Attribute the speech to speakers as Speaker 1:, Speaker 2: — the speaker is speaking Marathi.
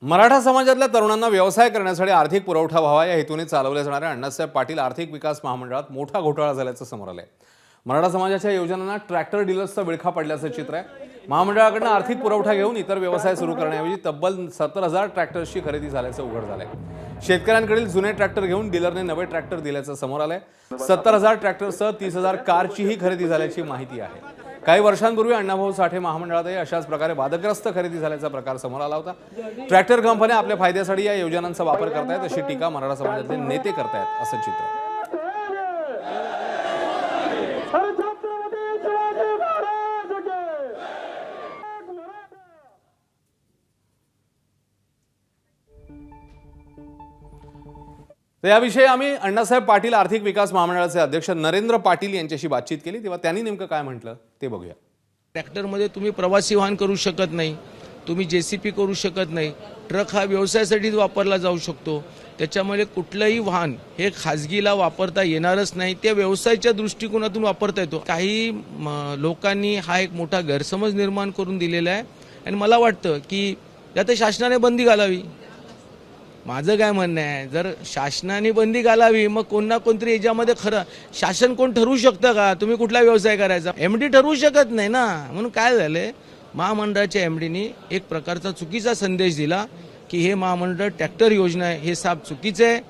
Speaker 1: मराठा समाजातल्या तरुणांना व्यवसाय करण्यासाठी आर्थिक पुरवठा व्हावा या हेतूने चालवल्या जाणाऱ्या अण्णासाहेब पाटील आर्थिक विकास महामंडळात मोठा घोटाळा झाल्याचं समोर आलंय। मराठा समाजाच्या योजनांना ट्रॅक्टर डीलर्सचा विळखा पडल्याचं चित्र आहे। महामंडळाकडून आर्थिक पुरवठा घेऊन इतर व्यवसाय सुरू करण्याऐवजी तब्बल 70,000 ट्रॅक्टर्सची खरेदी झाल्याचं उघड झालंय। शेतकऱ्यांकडील जुने ट्रॅक्टर घेऊन डीलरने नवे ट्रॅक्टर दिल्याचं समोर आलंय। 70,000 ट्रॅक्टरसह 30,000 कारचीही खरेदी झाल्याची माहिती आहे। काही वर्षांपूर्वी अण्णाभाऊ साठे महामंडळातही अशाच प्रकारे वादग्रस्त खरेदी झाल्याचा प्रकार समोर आला होता। ट्रॅक्टर कंपन्या आपल्या फायद्यासाठी या योजनांचा वापर करतायत अशी टीका मराठा समाजातले नेते करतायत असं चित्र। तर याविषयी आम्ही अण्णासाहेब पाटील आर्थिक विकास महामंडळाचे अध्यक्ष नरेंद्र पाटील यांच्याशी बातचीत केली तेव्हा त्यांनी नेमकं काय म्हटलं ते बघूया।
Speaker 2: ट्रॅक्टरमध्ये तुम्ही प्रवासी वाहन करू शकत नाही, तुम्ही जेसीपी करू शकत नाही। ट्रक हा व्यवसायासाठीच वापरला जाऊ शकतो। त्याच्यामुळे कुठलंही वाहन हे खाजगीला वापरता येणारच नाही, त्या व्यवसायाच्या दृष्टिकोनातून वापरता येतो। काही लोकांनी हा एक मोठा गैरसमज निर्माण करून दिलेला आहे आणि मला वाटतं की यात शासनाने बंदी घालावी। माझं काय म्हणणं आहे, जर शासनाने बंदी घालावी मग कोण ना कोणतरी याच्यामध्ये खरं शासन कोण ठरवू शकतं का तुम्ही कुठला व्यवसाय करायचा? एमडी ठरवू शकत नाही ना। म्हणून काय झालंय, महामंडळाच्या एमडीने एक प्रकारचा चुकीचा संदेश दिला की हे महामंडळ ट्रॅक्टर योजना आहे हे साफ चुकीचं आहे।